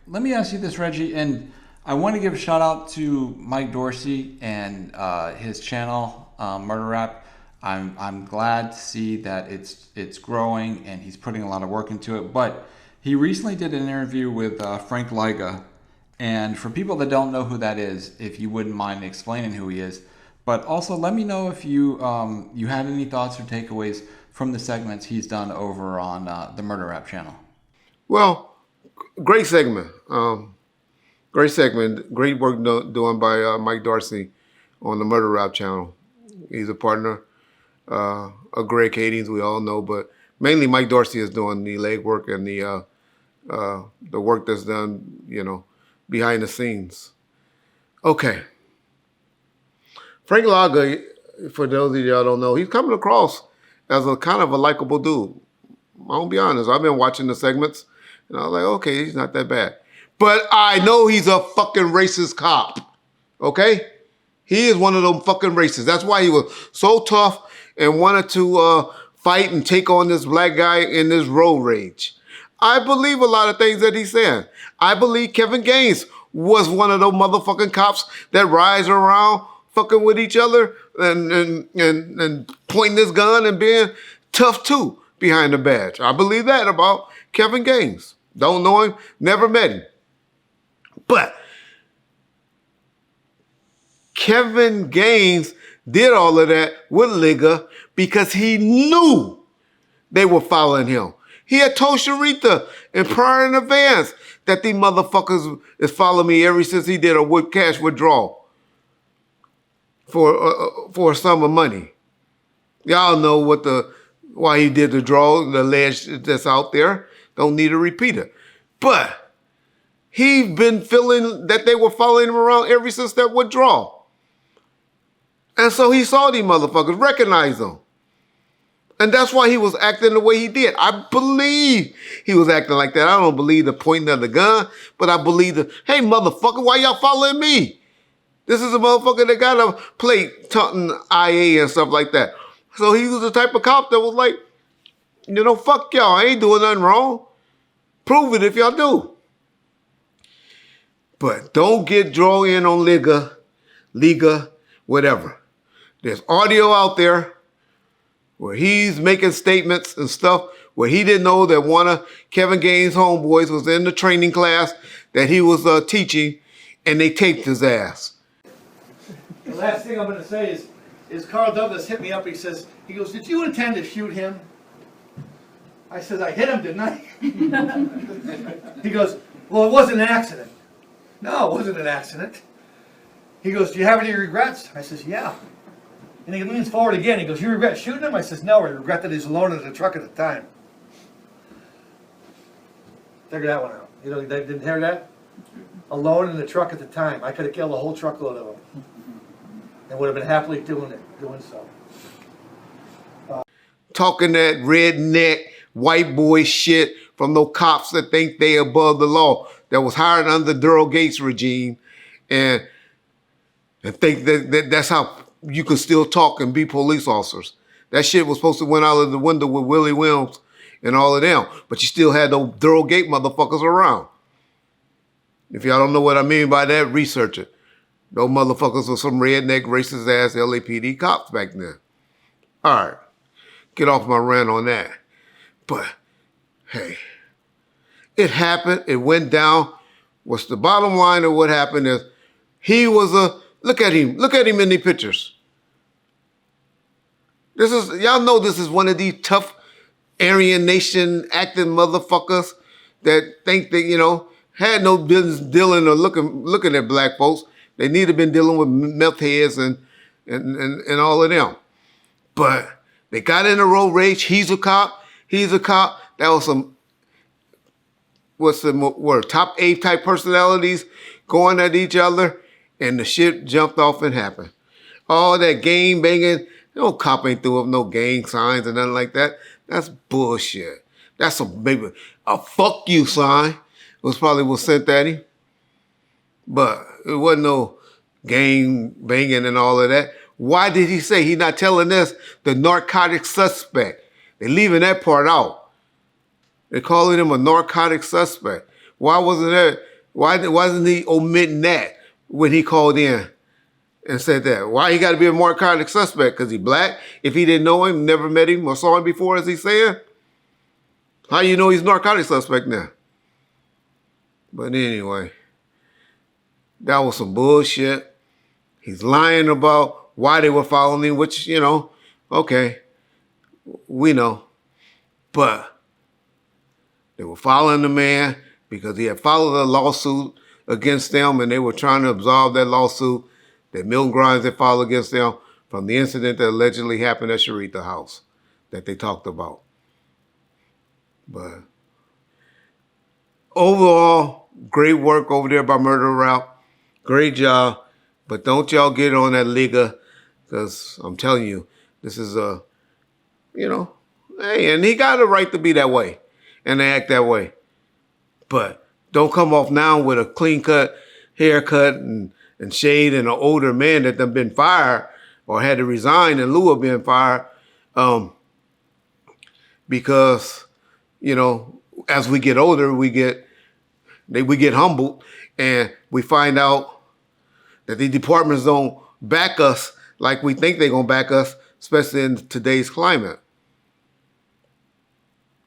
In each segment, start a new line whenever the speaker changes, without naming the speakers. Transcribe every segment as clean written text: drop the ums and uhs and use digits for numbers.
Let me ask you this, Reggie, and I want to give a shout out to Mike Dorsey and his channel, Murder Rap. I'm glad to see that it's growing and he's putting a lot of work into it. But he recently did an interview with Frank Lyga, and for people that don't know who that is, if you wouldn't mind explaining who he is, but also let me know if you you had any thoughts or takeaways from the segments he's done over on the Murder Rap channel.
Well, great segment. Great segment. Great work done by Mike Dorsey on the Murder Rap channel. He's a partner of Greg Cadings, we all know, but mainly Mike Dorsey is doing the legwork and the work that's done, behind the scenes. Okay. Frank Lyga, for those of y'all don't know, he's coming across as a kind of a likable dude. I'll be honest. I've been watching the segments, and I was like, okay, he's not that bad. But I know he's a fucking racist cop, okay? He is one of them fucking racists. That's why he was so tough and wanted to fight and take on this black guy in this road rage. I believe a lot of things that he's saying. I believe Kevin Gaines was one of those motherfucking cops that rides around fucking with each other and pointing his gun and being tough too behind the badge. I believe that about Kevin Gaines. Don't know him, never met him. But Kevin Gaines did all of that with Lyga because he knew they were following him. He had told Sharita in prior in advance that these motherfuckers is following me ever since he did a cash withdrawal for a sum of money. Y'all know why he did the draw, the ledge that's out there. Don't need to repeat it. But he's been feeling that they were following him around ever since that withdrawal. And so he saw these motherfuckers, recognized them. And that's why he was acting the way he did. I believe he was acting like that. I don't believe the pointing of the gun, but I believe hey, motherfucker, why y'all following me? This is a motherfucker that got a plate taunting IA and stuff like that. So he was the type of cop that was like, fuck y'all, I ain't doing nothing wrong. Prove it if y'all do. But don't get drawn in on Lyga, whatever. There's audio out there where he's making statements and stuff where he didn't know that one of Kevin Gaines' homeboys was in the training class that he was teaching, and they taped his ass.
The last thing I'm going to say is Carl Douglas hit me up. He goes, did you intend to shoot him? I said, I hit him, didn't I? He goes, well, it wasn't an accident. No, it wasn't an accident. He goes, do you have any regrets? I says, yeah. And he leans forward again. He goes, you regret shooting him? I says, no, I regret that he was alone in the truck at the time. Figure that one out. You didn't hear that? Alone in the truck at the time. I could have killed a whole truckload of them. And would have been happily doing so.
Talking that redneck white boy shit from those cops that think they above the law, that was hired under the Daryl Gates regime, and think that that's how you can still talk and be police officers. That shit was supposed to went out of the window with Willie Williams and all of them, but you still had those Daryl Gate motherfuckers around. If y'all don't know what I mean by that, research it. Those motherfuckers were some redneck, racist-ass LAPD cops back then. All right. Get off my rant on that. But, hey, it happened. It went down. What's the bottom line of what happened is he was look at him. Look at him in the pictures. Y'all know this is one of these tough Aryan Nation acting motherfuckers that think that, had no business dealing or looking at black folks. They need to have been dealing with meth heads and all of them. But they got in a road rage. He's a cop. That was top 8 type personalities going at each other, and the shit jumped off and happened. All that gang banging, no cop ain't threw up no gang signs or nothing like that. That's bullshit. That's maybe a fuck you sign was sent at him. But it wasn't no gang banging and all of that. Why did he say he's not telling us the narcotic suspect? They're leaving that part out. They're calling him a narcotic suspect. Why wasn't that Why wasn't he omitting that when he called in and said that? Why he got to be a narcotic suspect? Because he black? If he didn't know him, never met him or saw him before, as he's saying? How you know he's a narcotic suspect now? But anyway, that was some bullshit. He's lying about why they were following him, which, you know, okay, we know. But they were following the man because he had followed a lawsuit against them, and they were trying to absolve that lawsuit that Milton Grimes had filed against them from the incident that allegedly happened at Sharita House that they talked about. But overall, great work over there by Murder Rap. Great job. But don't y'all get on that Lyga, because I'm telling you, this is a, you know, hey, and he got a right to be that way and to act that way. But don't come off now with a clean cut haircut and shade and an older man that done been fired or had to resign in lieu of being fired. Because, you know, as we get older, we get humbled, and we find out that the departments don't back us like we think they're gonna back us, especially in today's climate.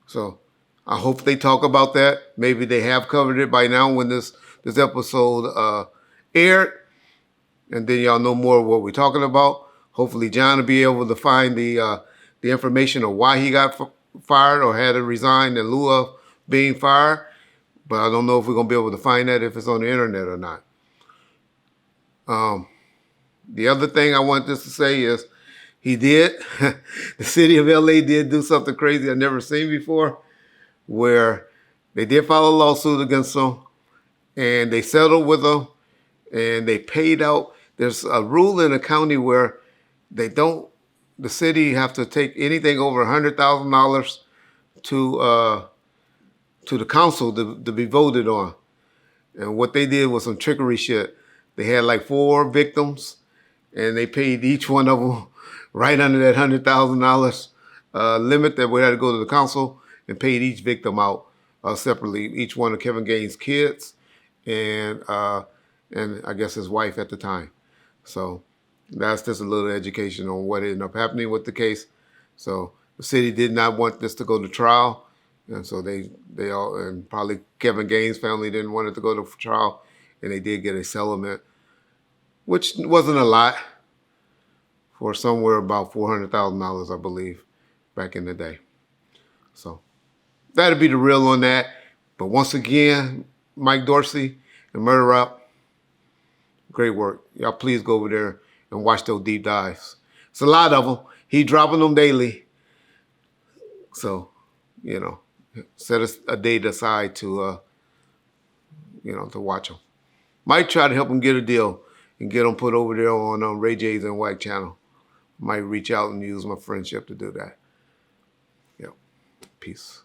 So I hope they talk about that. Maybe they have covered it by now when this episode aired, and then y'all know more of what we're talking about. Hopefully John will be able to find the information of why he got fired or had to resign in lieu of being fired. But I don't know if we're going to be able to find that if it's on the internet or not. The other thing I want this to say is he did, the city of LA did do something crazy I've never seen before, where they did file a lawsuit against him and they settled with him and they paid out. There's a rule in the county where the city have to take anything over $100,000 to the council to be voted on. And what they did was some trickery shit. They had like 4 victims, and they paid each one of them right under that $100,000 limit that we had to go to the council, and paid each victim out separately. Each one of Kevin Gaines' kids, and I guess his wife at the time. So that's just a little education on what ended up happening with the case. So the city did not want this to go to trial. And so they all, and probably Kevin Gaines' family didn't want it to go to trial, and they did get a settlement, which wasn't a lot, for somewhere about $400,000, I believe, back in the day. So that'd be the real on that. But once again, Mike Dorsey and Murder Rap, great work. Y'all please go over there and watch those deep dives. It's a lot of them. He dropping them daily. So, you know, set a date aside to, to watch them. Might try to help him get a deal and get them put over there on Ray J's and Wack channel. Might reach out and use my friendship to do that. Yep. Peace.